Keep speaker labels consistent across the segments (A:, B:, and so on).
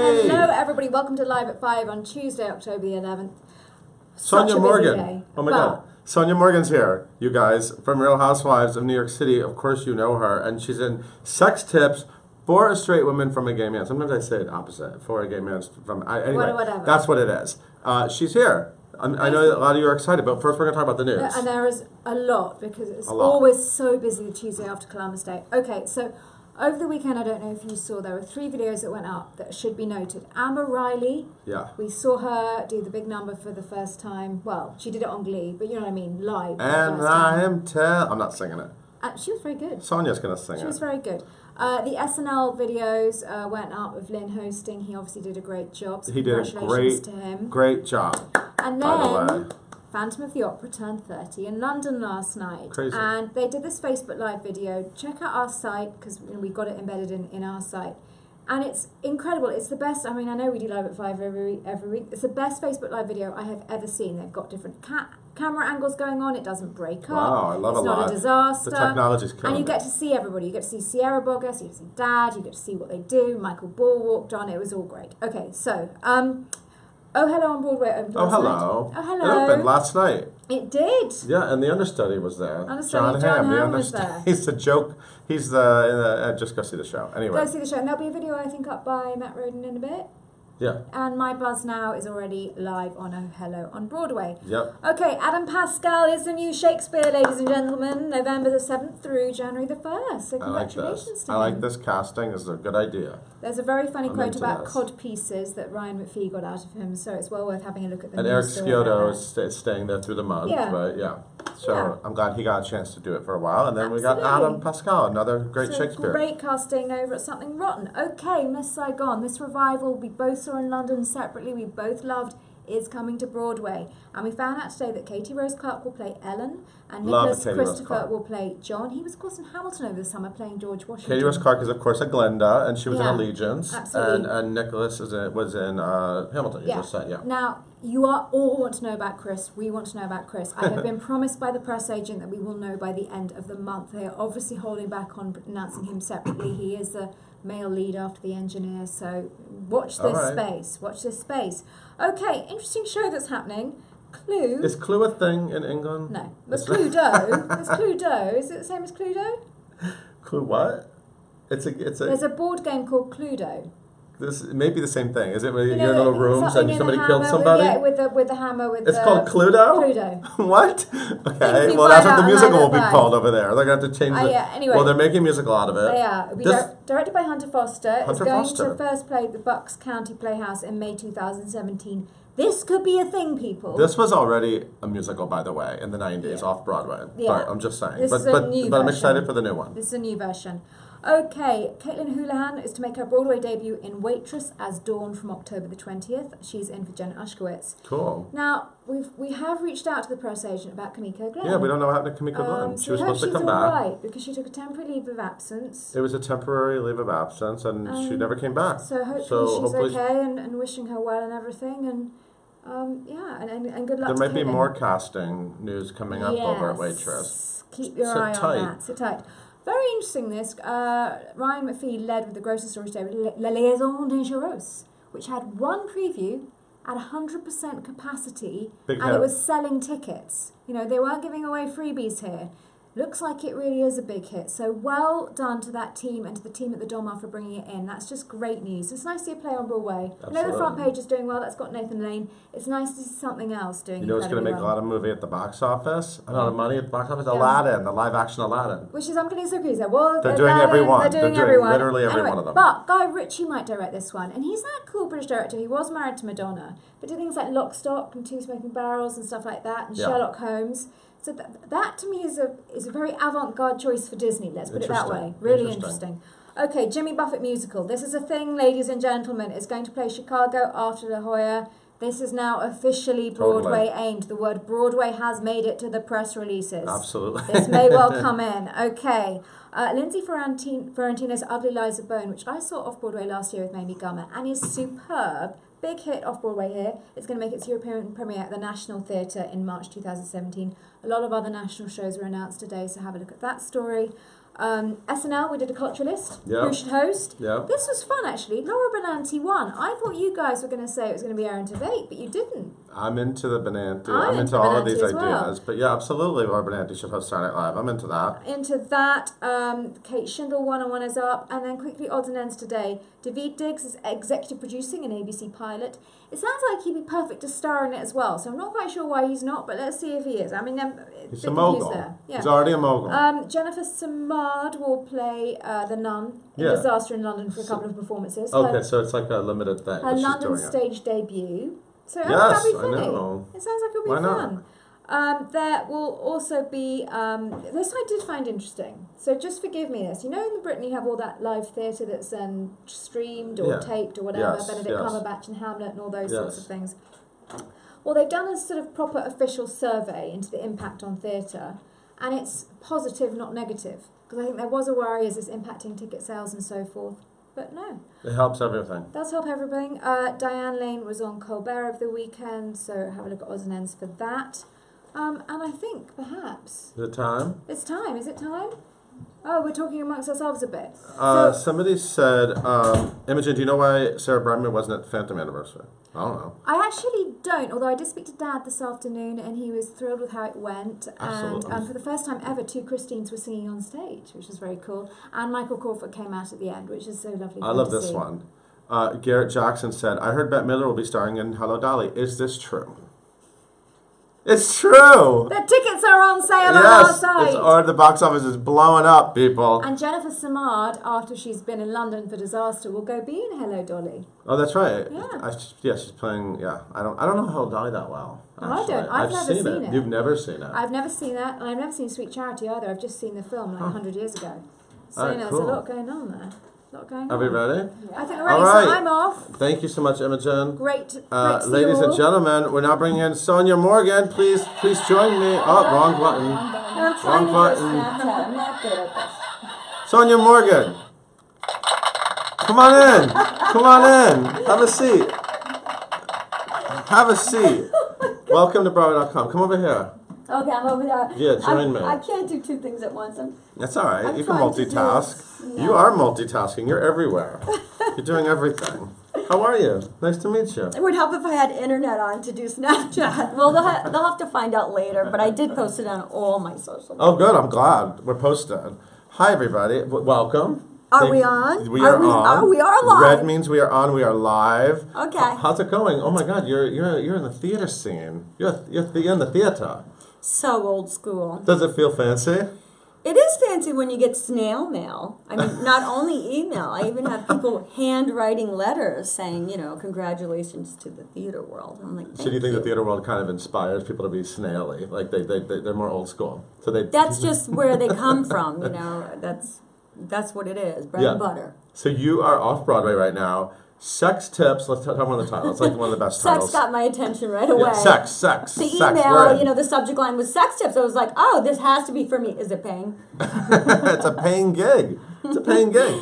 A: Hey!
B: Hello everybody, welcome to Live at 5 on Tuesday, October the 11th.
A: Sonja Morgan.
B: Day.
A: Oh my God. Sonja Morgan's here, you guys, from Real Housewives of New York City. Of course you know her, and she's in Sex Tips for a straight woman from a gay man. Sometimes I say it opposite, for a gay man from... Anyway,
B: whatever.
A: That's what it is. She's here. I know that a lot of you are excited, but first we're going to talk about the news.
B: And there is a lot, because it's always so busy the Tuesday after Columbus Day. Okay, so over the weekend, I don't know if you saw, there were 3 videos that went up that should be noted. Amber Riley, we saw her do the big number for the first time. Well, she did it on Glee, but you know what I mean, live.
A: And I'm not singing it.
B: She was very good.
A: Sonja's going to sing it.
B: She was very good. The SNL videos went up with Lynn hosting. He obviously did a great job. So
A: he did a great job.
B: And then Phantom of the Opera turned 30 in London last night.
A: Crazy.
B: And they did this Facebook Live video. Check out our site, because we got it embedded in our site. And it's incredible. It's the best. I mean, I know we do Live at 5 every week. It's the best Facebook Live video I have ever seen. They've got different camera angles going on. It doesn't break up.
A: Wow, I love it.
B: It's not a disaster.
A: The technology's killing.
B: And you get to see everybody. You get to see Sierra Boggess, you get to see Dad, you get to see what they do. Michael Ball walked on. It was all great. Okay, so... Oh Hello on Broadway opened last night.
A: Oh
B: hello.
A: It opened last night.
B: It did.
A: Yeah, and the understudy was there.
B: John Hamm was there.
A: He's the joke. He's the just go see the show. Anyway.
B: Go see the show. And there'll be a video, I think, up by Matt Roden in a bit.
A: Yeah.
B: And My Buzz Now is already live on Oh Hello on Broadway.
A: Yep.
B: Okay, Adam Pascal is the new Shakespeare, ladies and gentlemen, November the 7th through January the 1st. So congratulations to him.
A: I like this casting. This is a good idea.
B: There's a very funny quote about cod pieces that Ryan McPhee got out of him, so it's well worth having a look at the
A: And Eric Scioto is staying there through the month, right? Yeah. So I'm glad he got a chance to do it for a while. And then we got Adam Pascal, another great Shakespeare.
B: Great casting over at Something Rotten. Okay, Miss Saigon, this revival we both saw in London separately, we both loved, is coming to Broadway. And we found out today that Katie Rose Clark will play Ellen, and Nicholas Christopher will play John. He was, of course, in Hamilton over the summer playing George Washington.
A: Katie Rose Clark is, of course, a Glinda, and she was in Allegiance.
B: Absolutely.
A: And Nicholas was in Hamilton, you just said,
B: Now, you all want to know about Chris. We want to know about Chris. I have been promised by the press agent that we will know by the end of the month. They are obviously holding back on announcing him separately. He is the male lead after the engineer, so watch this space. Watch this space. Okay, interesting show that's happening. Clue.
A: Is Clue a thing in England?
B: No. There's Cluedo. There's Cluedo. Is it the same as Cluedo?
A: Clue what? It's a.
B: There's a board game called Cluedo.
A: This may be the same thing. Is it where you're in little rooms and somebody killed somebody?
B: With the hammer.
A: It's called Cluedo?
B: Cluedo.
A: What? Okay, well that's what the musical will be called over there. They're going to have to change it.
B: Anyway.
A: Well, they're making a musical out of it.
B: They are. It'll be directed by Hunter Foster. It's going to first play at the Bucks County Playhouse in May 2017. This could be a thing, people.
A: This was already a musical, by the way, in the 90s, off Broadway.
B: Yeah.
A: But I'm just saying.
B: This is a new version.
A: But I'm excited for the new one.
B: This is a new version. Okay, Caitlin Houlihan is to make her Broadway debut in Waitress as Dawn from October the 20th. She's in for Jenna Ushkowitz.
A: Cool.
B: Now, we have reached out to the press agent about Kimiko Glenn.
A: Yeah, we don't know what happened to Kimiko Glenn. She was supposed to come back.
B: Right, because she took a temporary leave of absence.
A: It was a temporary leave of absence, and she never came back.
B: So hopefully she's okay, and wishing her well and everything, and and good luck to
A: There might be
B: Caitlin.
A: more casting news coming up over at Waitress.
B: Keep your eye on that. Sit tight. Very interesting, this. Ryan McPhee led with the grocery story today with La Liaison Dangereuse, which had one preview at 100% capacity, and it was selling tickets. You know, they weren't giving away freebies here. Looks like it really is a big hit. So well done to that team and to the team at the Doma for bringing it in. That's just great news. It's nice to see a play on Broadway.
A: Absolutely.
B: I know the front page is doing well. That's got Nathan Lane. It's nice to see something else doing.
A: You know what's going to make a lot of money at the box office? A lot of money at the box office? Aladdin, the live action Aladdin.
B: Which is, I'm getting so crazy. Well,
A: they're doing every one.
B: They're doing every one.
A: Literally every one of them.
B: But Guy Ritchie might direct this one. And he's that cool British director. He was married to Madonna. But did things like Lock, Stock and Two Smoking Barrels and stuff like that. And Sherlock Holmes. So that to me is a very avant-garde choice for Disney, let's put it that way. Really interesting. Okay, Jimmy Buffett musical. This is a thing, ladies and gentlemen. It's going to play Chicago after La Jolla. This is now officially Broadway aimed. The word Broadway has made it to the press releases.
A: Absolutely.
B: This may well come in. Okay. Lindsay Fiorentina's Ugly Lies of Bone, which I saw off-Broadway last year with Mamie Gummer, and is superb. Big hit off-Broadway here. It's going to make its European premiere at the National Theatre in March 2017. A lot of other national shows were announced today, so have a look at that story. SNL, we did a culture list.
A: Yeah.
B: Who should host?
A: Yeah.
B: This was fun, actually. Laura Benanti won. I thought you guys were going to say it was going to be Aaron Tveit, but you didn't.
A: I'm into the Benanti.
B: I'm
A: into
B: into
A: all of
B: Benanti
A: these
B: as
A: ideas.
B: well.
A: But yeah, absolutely, Laura Benanti should host Saturday Night Live. I'm into that.
B: Into that, Kate Shindle won and runners up. And then quickly, odds and ends today. Daveed Diggs is executive producing an ABC pilot. It sounds like he'd be perfect to star in it as well. So I'm not quite sure why he's not, but let's see if he is. I mean,
A: he's a mogul.
B: There. Yeah.
A: He's already a mogul.
B: Jennifer Samard will play the nun in
A: Yeah.
B: Disaster in London for a couple of performances.
A: Okay, so it's like a limited thing.
B: Her
A: that she's
B: London
A: doing it.
B: stage debut. So
A: Yes,
B: that'll be
A: I
B: funny.
A: know.
B: It sounds like it'll be
A: Why not?
B: fun. There will also be this I did find interesting. So just forgive me this. You know, in Britain you have all that live theatre that's streamed or
A: Yeah.
B: taped or whatever.
A: Yes,
B: Benedict
A: yes.
B: Cumberbatch and Hamlet and all those sorts of
A: Yes.
B: things. Well, they've done a sort of proper official survey into the impact on theatre, and it's positive, not negative. Because I think there was a worry, is this impacting ticket sales and so forth? But no.
A: It helps everything.
B: Does help everything. Diane Lane was on Colbert over the weekend, so have a look at odds and ends for that. And I think perhaps
A: Is it time?
B: it's time. Is it time? Oh, we're talking amongst ourselves a bit.
A: Somebody said, Imogen, do you know why Sarah Brightman wasn't at Phantom Anniversary? I don't know.
B: I actually don't, although I did speak to Dad this afternoon and he was thrilled with how it went.
A: Absolutely.
B: And for the first time ever, two Christines were singing on stage, which was very cool. And Michael Crawford came out at the end, which is so lovely.
A: I love this one. Garrett Jackson said, I heard Bette Midler will be starring in Hello Dolly. Is this true? It's true!
B: The tickets are on sale on our site!
A: Yes, the box office is blowing up, people.
B: And Jennifer Samard, after she's been in London for Disaster, will go be in Hello Dolly.
A: Oh, that's right.
B: Yeah.
A: She's playing. Yeah, I don't know Hello Dolly that well.
B: Actually. I don't. I've never seen it.
A: You've never seen it.
B: I've never seen that, and I've never seen Sweet Charity either. I've just seen the film 100 years ago. So
A: Alright,
B: there's
A: cool.
B: a lot going on there.
A: Are we ready?
B: I think we're ready,
A: All right.
B: so I'm off.
A: Thank you so much, Imogen.
B: Great to see
A: ladies
B: you all.
A: and gentlemen, we're now bringing in Sonja Morgan. Please join me. Oh, wrong button.
C: I'm
A: Wrong button.
C: I'm not good at this.
A: Sonja Morgan. Come on in. Come on in. Have a seat. Have a seat. Welcome to Broadway.com. Come over here.
C: Okay, I'm over there.
A: Yeah, join me.
C: I can't do two things at once.
A: That's all right.
C: I'm
A: You can
C: trying to do
A: multitask.
C: this.
A: You are multitasking. You're everywhere. You're doing everything. How are you? Nice to meet you.
C: It would help if I had internet on to do Snapchat. Well, they'll have to find out later, but I did post it on all my social media.
A: Oh, good. I'm glad. We're posted. Hi, everybody. Welcome.
C: Are we on?
A: We are on.
C: We are live.
A: Red means we are on. We are live.
C: Okay.
A: How's it going? Oh my God, you're in the theater scene. You're in the theater.
C: So old school.
A: Does it feel fancy?
C: It is fancy when you get snail mail. I mean, not only email. I even have people handwriting letters saying, congratulations to the theater world. I'm like,
A: So do you think the theater world kind of inspires people to be snaily? Like they're more old school. So
C: That's just where they come from. That's what it is. Bread and butter.
A: So you are off Broadway right now. Sex tips. Let's talk about the title. It's like one of the best titles.
C: Sex got my attention right away.
A: Yeah, sex.
C: The
A: sex,
C: email, the subject line was sex tips. I was like, oh, this has to be for me. Is it paying?
A: It's a paying gig. It's a paying gig.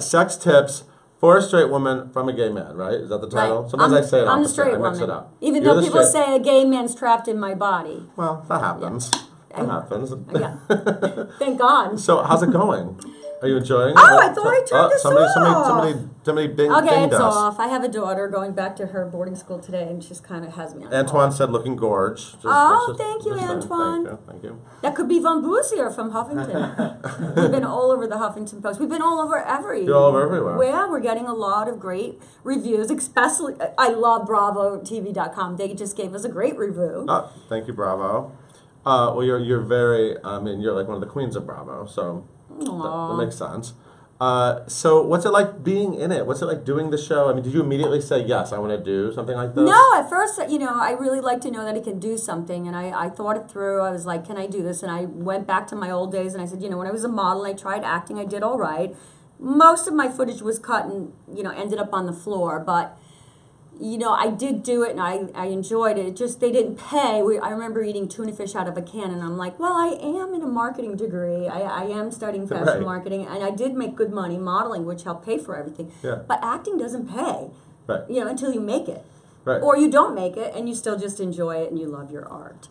A: Sex tips for a straight woman from a gay man, right? Is that the title?
C: Right.
A: Sometimes I say it
C: I'm the
A: opposite.
C: straight
A: I mix
C: woman.
A: it up.
C: Even
A: You're
C: though
A: the
C: people
A: straight-
C: say a gay man's trapped in my body.
A: Well, that happens. That happens.
C: Yeah. Thank God.
A: So how's it going? Are you enjoying it?
C: Oh, I thought I turned this
A: somebody,
C: off.
A: Somebody
C: Okay,
A: dinged
C: it's
A: us.
C: off. I have a daughter going back to her boarding school today, and she's kind of has me on
A: Antoine
C: hold.
A: said looking gorge.
C: Thank you,
A: saying.
C: Antoine.
A: Thank you.
C: That could be Von Busier from Huffington. We've been all over the Huffington Post. We've been all over
A: You're all over everywhere.
C: Yeah, we're getting a lot of great reviews, especially, I love BravoTV.com. They just gave us a great review.
A: Oh, thank you, Bravo. Well, you're very, you're like one of the queens of Bravo, so that makes sense. So what's it like being in it? What's it like doing the show? I mean, did you immediately say, yes, I want to do something like this?
C: No, at first, I really like to know that I can do something, and I thought it through. I was like, can I do this? And I went back to my old days, and I said, when I was a model, I tried acting, I did all right. Most of my footage was cut and, ended up on the floor, but I did do it and I enjoyed it. It just, they didn't pay. I remember eating tuna fish out of a can, and I'm like, well, I am in a marketing degree. I am studying fashion marketing, and I did make good money modeling, which helped pay for everything.
A: Yeah.
C: But acting doesn't pay,
A: Right.
C: until you make it.
A: Right.
C: Or you don't make it and you still just enjoy it and you love your art.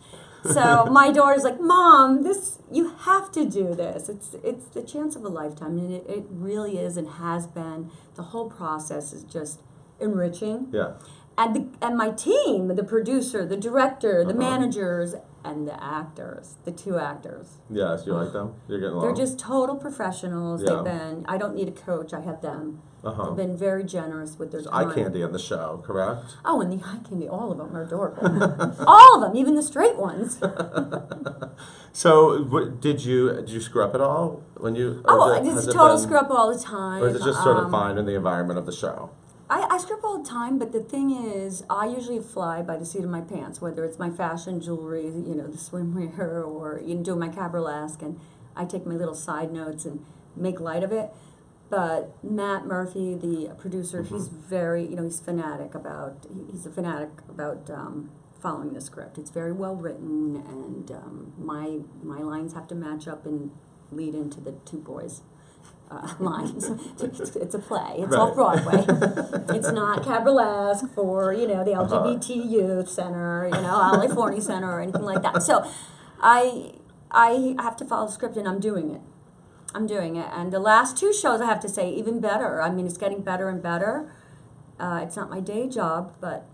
C: So my daughter's like, Mom, you have to do this. It's the chance of a lifetime, and it really is and has been. The whole process is just enriching.
A: Yeah.
C: And my team, the producer, the director, the managers, and the actors, the 2 actors.
A: Yes, you like them? You're getting along?
C: They're just total professionals.
A: Yeah.
C: I don't need a coach, I have them.
A: Uh-huh.
C: They've been very generous with their
A: There's
C: time.
A: eye candy on the show, correct?
C: Oh, and the eye candy, all of them are adorable. All of them, even the straight ones.
A: So, did you screw up at all when you?
C: It's a total screw up all the time.
A: Or is it just sort of fine in the environment of the show?
C: I screw up all the time, but the thing is, I usually fly by the seat of my pants, whether it's my fashion jewelry, the swimwear, or doing my cabriolet, and I take my little side notes and make light of it. But Matt Murphy, the producer, he's very, he's a fanatic about following the script. It's very well written, and my lines have to match up and lead into the 2 boys' lines. It's a play. It's off Broadway. It's not cabriolet for the LGBT youth center, LA Forney Center or anything like that. So I have to follow the script, and I'm doing it. And the last 2 shows, I have to say, even better. I mean, it's getting better and better. It's not my day job, but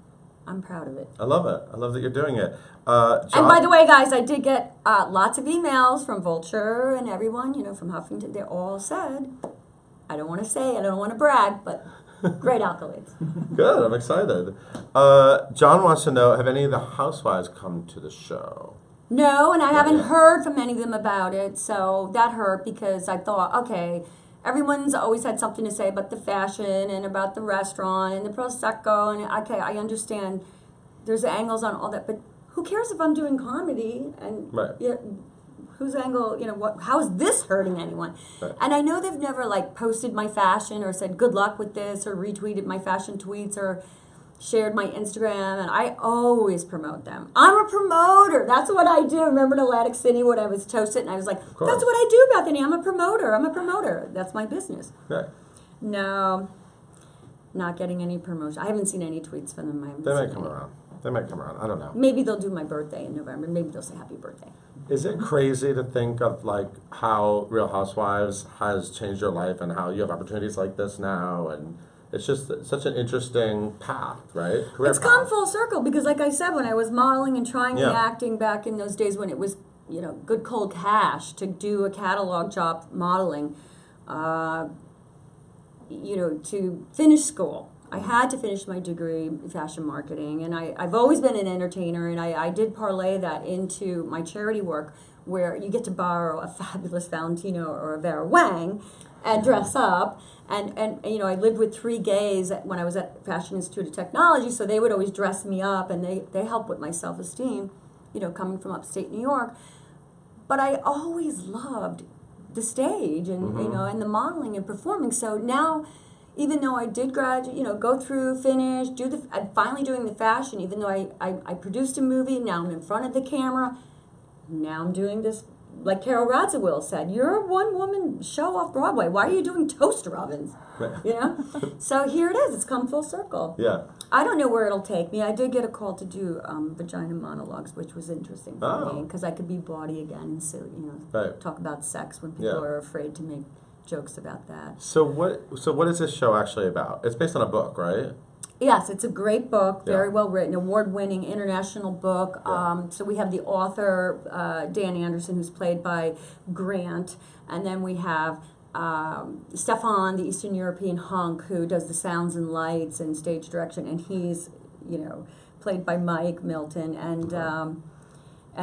C: I'm proud of it.
A: I love it. I love that you're doing it.
C: And by the way, guys, I did get lots of emails from Vulture and everyone, from Huffington. They all said, I don't want to brag, but great accolades.
A: Good. I'm excited. John wants to know, have any of the housewives come to the show?
C: No, and I haven't heard from any of them about it, so that hurt because I thought, okay, everyone's always had something to say about the fashion and about the restaurant and the Prosecco, and okay, I understand there's angles on all that, but who cares if I'm doing comedy and whose angle, how is this hurting anyone? Right. And I know they've never posted my fashion or said good luck with this or retweeted my fashion tweets or shared my Instagram, and I always promote them. I'm a promoter. That's what I do. Remember in Atlantic City when I was toasted and I was like, that's what I do, Bethany. I'm a promoter. That's my business.
A: Right.
C: No, not getting any promotion. I haven't seen any tweets from them.
A: They might come around. I don't know.
C: Maybe they'll do my birthday in November. Maybe they'll say happy birthday.
A: Is it crazy to think of how Real Housewives has changed your life and how you have opportunities like this now, and it's just such an interesting path, right?
C: It's come full circle because, like I said, when I was modeling and trying the acting back in those days when it was, good cold cash to do a catalog job modeling, to finish school. I had to finish my degree in fashion marketing, and I've always been an entertainer, and I did parlay that into my charity work where you get to borrow a fabulous Valentino or a Vera Wang and dress up. And I lived with 3 gays when I was at Fashion Institute of Technology, so they would always dress me up, and they helped with my self-esteem, coming from upstate New York. But I always loved the stage and, and the modeling and performing. So now, even though I did graduate, go through, finish, I'm finally doing the fashion, even though I produced a movie, now I'm in front of the camera, now I'm doing this. Like Carol Radziwill said, you're a one-woman show off Broadway. Why are you doing toaster ovens? So here it is. It's come full circle.
A: Yeah.
C: I don't know where it'll take me. I did get a call to do vagina monologues, which was interesting for me because I could be bawdy again and so talk about sex when people are afraid to make jokes about that.
A: So what is this show actually about? It's based on a book, right?
C: Yes, it's a great book, very well written, award-winning international book. So we have the author, Dan Anderson, who's played by Grant, and then we have Stefan, the Eastern European hunk, who does the sounds and lights and stage direction, and he's, played by Mike Milton, and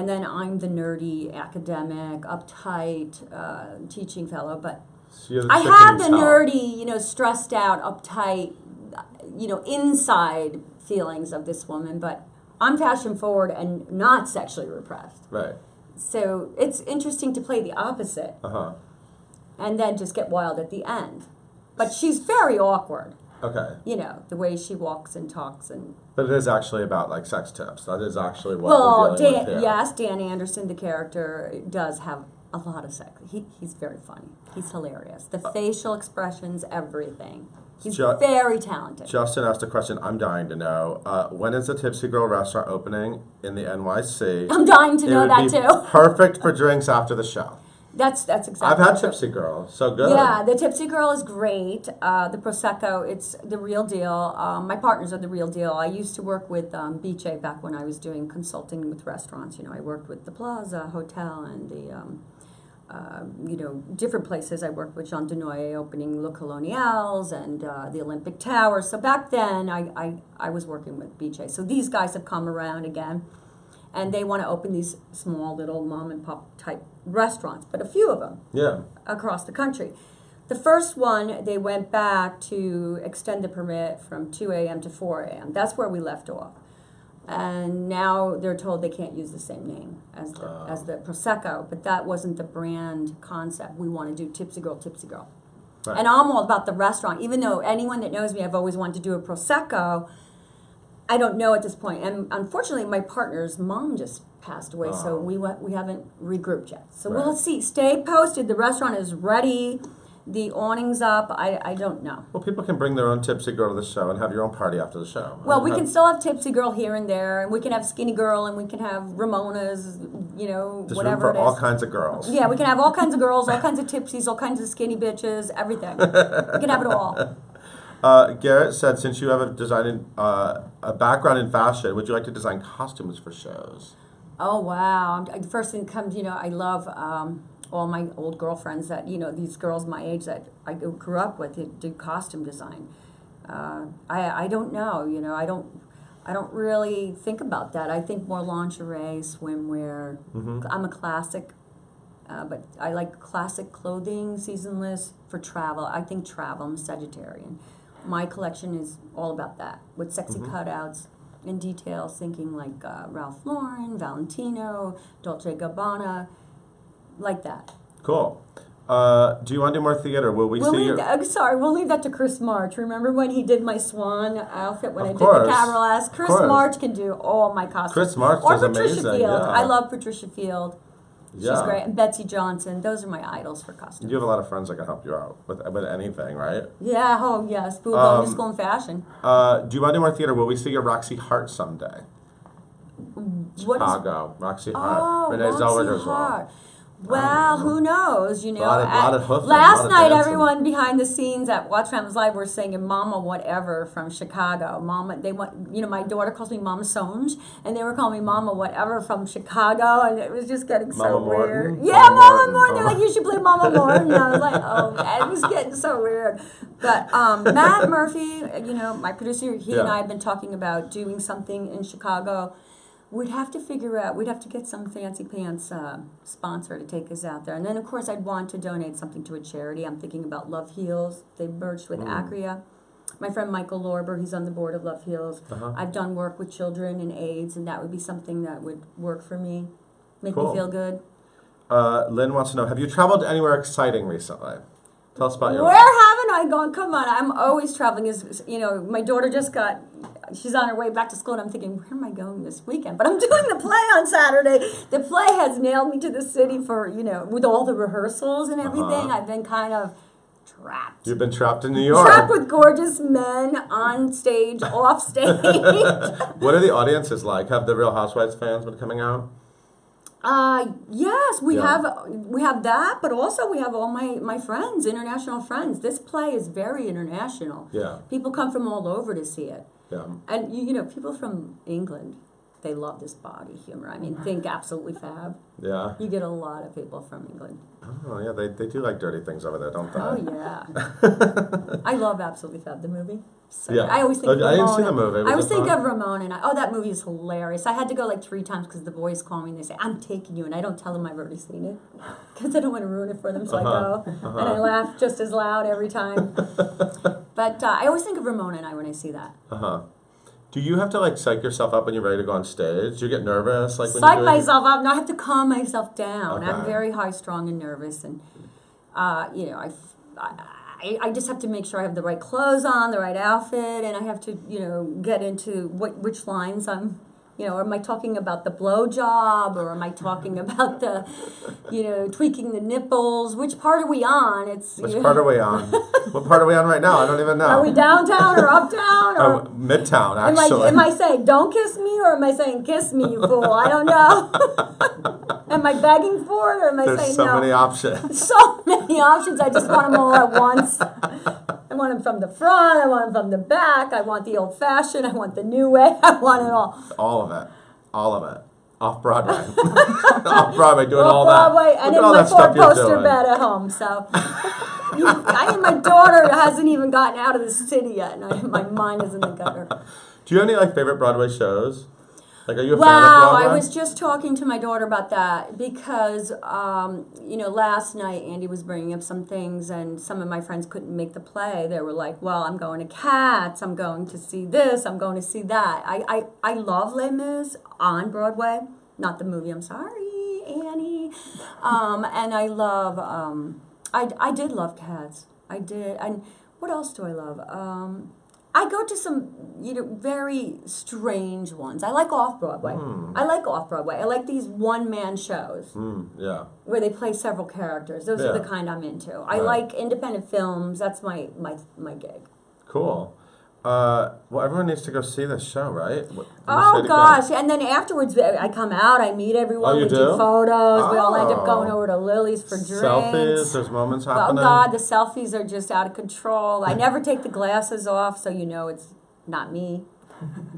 C: then I'm the nerdy academic, uptight teaching fellow, but
A: so
C: I have the nerdy, stressed out, uptight, inside feelings of this woman, but I'm fashion forward and not sexually repressed.
A: Right.
C: So it's interesting to play the opposite. And then just get wild at the end. But she's very awkward.
A: Okay.
C: The way she walks and talks and.
A: But it is actually about sex tips. That is actually what we're dealing with here.
C: Yes, Dan Anderson, the character, does have a lot of sex. He's very funny. He's hilarious. The facial expressions, everything. He's very talented.
A: Justin asked a question I'm dying to know. When is the Tipsy Girl restaurant opening in the NYC?
C: I'm dying to know that too.
A: Perfect for drinks after the show.
C: That's exactly.
A: I've had
C: true.
A: Tipsy Girl, so good.
C: Yeah, the Tipsy Girl is great. The Prosecco, it's the real deal. My partners are the real deal. I used to work with BJ back when I was doing consulting with restaurants. You know, I worked with the Plaza Hotel and the, different places. I worked with Jean Denoy opening Le Colonials and the Olympic Tower. So back then, I was working with BJ. So these guys have come around again. And they want to open these small little mom and pop type restaurants, but a few of them across the country. The first one, they went back to extend the permit from 2 a.m. to 4 a.m. That's where we left off. And now they're told they can't use the same name as the Prosecco, but that wasn't the brand concept. We want to do Tipsy Girl, Tipsy Girl. Right. And I'm all about the restaurant. Even though anyone that knows me, I've always wanted to do a Prosecco, I don't know at this point. And unfortunately, my partner's mom just passed away, so we haven't regrouped yet. So we'll see. Stay posted. The restaurant is ready. The awning's up. I don't know.
A: Well, people can bring their own Tipsy Girl to the show and have your own party after the show.
C: Well, we can still have Tipsy Girl here and there, and we can have Skinny Girl, and we can have Ramona's,
A: There's
C: whatever
A: room for all kinds of girls.
C: Yeah, we can have all kinds of girls, all kinds of tipsies, all kinds of skinny bitches, everything. We can have it all.
A: Garrett said, since you have a background in fashion, would you like to design costumes for shows?
C: Oh, wow. The first thing that comes, I love all my old girlfriends that, these girls my age that I grew up with do costume design. I don't know, I don't really think about that. I think more lingerie, swimwear. Mm-hmm. I'm a classic, but I like classic clothing, seasonless for travel. I think travel. I'm a Sagittarian. My collection is all about that, with sexy cutouts and details, thinking like Ralph Lauren, Valentino, Dolce & Gabbana, like that.
A: Cool. Do you want to do more theater? Will we see you?
C: We'll leave that to Chris March. Remember when he did my swan outfit when I did the Cabriolet? Chris March can do all my costumes.
A: Chris March is amazing.
C: Or Patricia Field.
A: Yeah.
C: I love Patricia Field. She's great. And Betsy Johnson. Those are my idols for costumes.
A: You have a lot of friends that can help you out with anything, right?
C: Yeah. Oh, yes. Food, going to school, and fashion.
A: Do you want to do more theater? Will we see your Roxy Hart someday?
C: Chicago.
A: Roxy Hart.
C: Oh,
A: Renee Zellweger's well.
C: Well, who knows?
A: Last
C: night, everyone behind the scenes at Watch Families Live were singing "Mama Whatever" from Chicago. Mama, they want, my daughter calls me Mama Sonja, and they were calling me Mama Whatever from Chicago, and it was just getting so weird. Yeah, Mama Morton. They're like, you should play Mama Morton. And I was like, oh, it was getting so weird. But Matt Murphy, my producer, he and I have been talking about doing something in Chicago. We'd have to figure out, we'd have to get some fancy pants sponsor to take us out there. And then, of course, I'd want to donate something to a charity. I'm thinking about Love Heals. They merged with Acria. My friend Michael Lorber, he's on the board of Love Heals. I've done work with children and AIDS, and that would be something that would work for me, make me feel good.
A: Lynn wants to know, have you traveled anywhere exciting recently? Tell us about your
C: life. Where haven't I gone? Come on, I'm always traveling. My daughter she's on her way back to school, and I'm thinking, where am I going this weekend? But I'm doing the play on Saturday. The play has nailed me to the city for, with all the rehearsals and everything. I've been kind of trapped.
A: You've been trapped in New York.
C: Trapped with gorgeous men on stage, off stage.
A: What are the audiences like? Have the Real Housewives fans been coming out?
C: Yes, we have that, but also we have all my friends, international friends. This play is very international.
A: Yeah.
C: People come from all over to see it.
A: Yeah.
C: And people from England, they love this body humor. I mean, think Absolutely Fab.
A: Yeah.
C: You get a lot of people from England.
A: Oh, yeah, they do like dirty things over there, don't they?
C: Oh, yeah. I love Absolutely Fab, the movie. So
A: yeah.
C: I always think of Ramona.
A: I didn't see the movie.
C: I always think of Ramona, and that movie is hilarious. I had to go like 3 times because the boys call me and they say, I'm taking you, and I don't tell them I've already seen it because I don't want to ruin it for them, so I go. And I laugh just as loud every time. But I always think of Ramona and I when I see that.
A: Do you have to psych yourself up when you're ready to go on stage? Do you get nervous? When
C: psych myself up? No, I have to calm myself down.
A: Okay.
C: I'm very high-strung and nervous, and I just have to make sure I have the right clothes on, the right outfit, and I have to get into which lines I'm Or am I talking about the blowjob, or am I talking about the, tweaking the nipples? Which part are we on?
A: Which part are we on? What part are we on right now? I don't even know.
C: Are we downtown or uptown? Or
A: Midtown, actually.
C: Am I saying don't kiss me, or am I saying kiss me, you fool? I don't know. Am I begging for it, or am I
A: There's
C: saying
A: so
C: no?
A: many options.
C: So many options. I just want them all at once. I want them from the front. I want them from the back. I want the old-fashioned. I want the new way. I want it all.
A: All of it. All of it. Off Broadway. Off Broadway, doing all that.
C: Off Broadway, and in my four-poster bed at home. So, my daughter hasn't even gotten out of the city yet, and my mind is in the gutter.
A: Do you have any favorite Broadway shows? Are you a fan of Broadway?
C: I was just talking to my daughter about that because, last night Andy was bringing up some things, and some of my friends couldn't make the play. They were like, well, I'm going to Cats, I'm going to see this, I'm going to see that. I love Les Mis on Broadway, not the movie, I'm sorry, Annie. And I love, I did love Cats. I did. And what else do I love? I go to some, very strange ones. I like Off-Broadway. I like these one-man shows.
A: Yeah.
C: Where they play several characters. Those are the kind I'm into. I like independent films. That's my gig.
A: Cool. Well, everyone needs to go see this show, right?
C: Oh, gosh. And then afterwards, I come out, I meet everyone,
A: we
C: do photos, we all end up going over to Lily's for drinks.
A: Selfies, there's moments happening.
C: Oh, God, the selfies are just out of control. I never take the glasses off, so it's not me.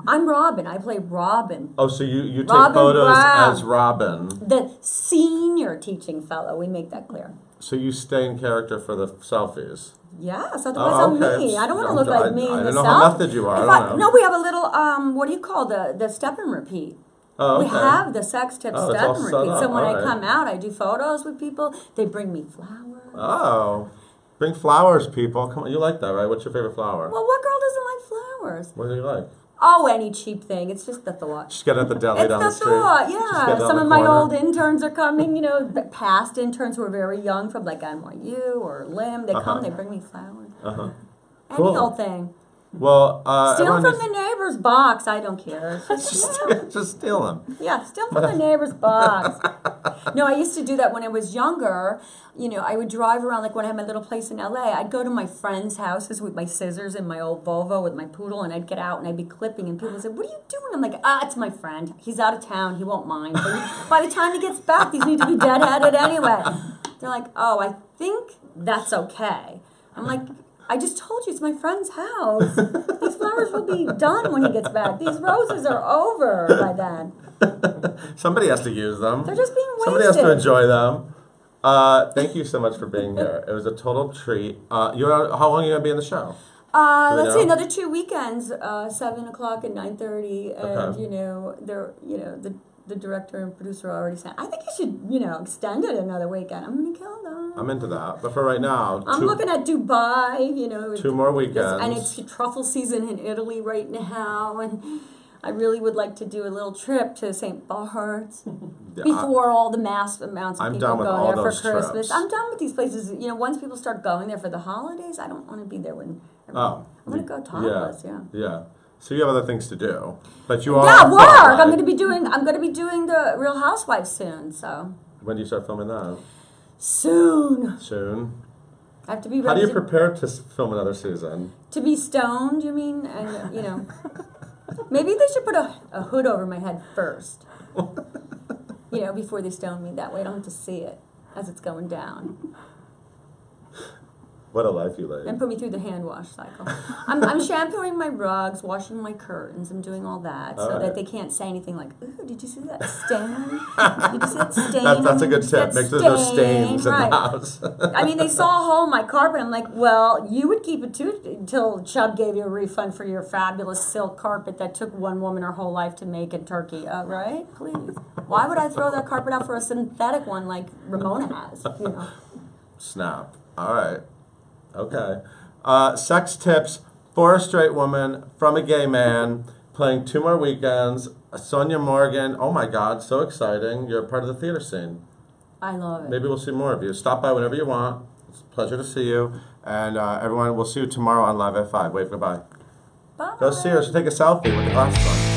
C: I'm Robin. I play Robin.
A: Oh, so you take
C: Robin
A: photos
C: Brown.
A: as Robin.
C: The senior teaching fellow, we make that clear.
A: So you stay in character for the selfies.
C: Yes, otherwise I'm me. I don't want to look like me in the
A: I don't know how method you are. I don't know.
C: No, we have a little, what do you call the step and repeat?
A: Oh, okay.
C: We have the sex tip step
A: it's all
C: and
A: set
C: repeat.
A: up.
C: So when
A: All
C: I
A: right.
C: come out, I do photos with people. They bring me flowers.
A: Oh. Bring flowers, people. Come on, you like that, right? What's your favorite flower?
C: Well, what girl doesn't like flowers?
A: What do you like?
C: Oh, any cheap thing. It's just the thought.
A: Just get at the deli
C: It's
A: down
C: the
A: the street.
C: thought,
A: Just
C: yeah.
A: get down
C: Some
A: the
C: of my
A: corner.
C: old interns are coming, the past interns who are very young from like NYU or LIM. They come, they bring me flowers. Any
A: Cool.
C: old thing.
A: Well,
C: Steal
A: everyone
C: from the neighbor's box. I don't care.
A: just steal them.
C: Yeah, steal from the neighbor's box. No, I used to do that when I was younger. I would drive around, like when I had my little place in LA, I'd go to my friends' houses with my scissors and my old Volvo with my poodle, and I'd get out and I'd be clipping, and people would say, what are you doing? I'm like, it's my friend. He's out of town. He won't mind. But by the time he gets back, these need to be deadheaded anyway. They're like, oh, I think that's okay. I'm like, I just told you it's my friend's house. These flowers will be done when he gets back. These roses are over by then.
A: Somebody has to use them.
C: They're just being wasted.
A: Somebody has to enjoy them. Thank you so much for being here. It was a total treat. How long are you going to be in the show?
C: Let's see, another 2 weekends, 7 o'clock and 9:30. And,
A: Okay.
C: the director and producer already said, I think you should, extend it another weekend. I'm going to kill them.
A: I'm into that. But for right now,
C: I'm looking at Dubai,
A: 2 more weekends.
C: And it's truffle season in Italy right now. And I really would like to do a little trip to St. Bart's before all the mass amounts of
A: I'm
C: people
A: done with
C: go
A: all
C: there for
A: those
C: Christmas.
A: trips.
C: I'm done with these places. Once people start going there for the holidays, I don't want to be there when. I'm going to go topless.
A: Yeah. So you have other things to do, but you are.
C: Yeah, work. I'm going to be doing the Real Housewives soon. So.
A: When do you start filming that?
C: Soon. I have to be ready.
A: How do you prepare to film another season?
C: To be stoned, you mean? And maybe they should put a hood over my head first. Before they stone me. That way I don't have to see it as it's going down.
A: What a life you lead.
C: And put me through the hand wash cycle. I'm shampooing my rugs, washing my curtains. I'm doing all that that they can't say anything like, ooh, did you see that stain? Did you see that stain?
A: That's a good tip. Make sure there's no stains in the house.
C: I mean, they saw a hole in my carpet. I'm like, well, you would keep it too until Chubb gave you a refund for your fabulous silk carpet that took one woman her whole life to make in Turkey. Right? Please. Why would I throw that carpet out for a synthetic one like Ramona has?
A: Snap. All right. Okay. Sex tips for a straight woman from a gay man, playing 2 more weekends. Sonja Morgan, oh my God, so exciting. You're a part of the theater scene.
C: I love it.
A: Maybe we'll see more of you. Stop by whenever you want. It's a pleasure to see you. And everyone, we'll see you tomorrow on Live at 5. Wave goodbye.
C: Bye.
A: Go see her. She'll take a selfie with the glasses on.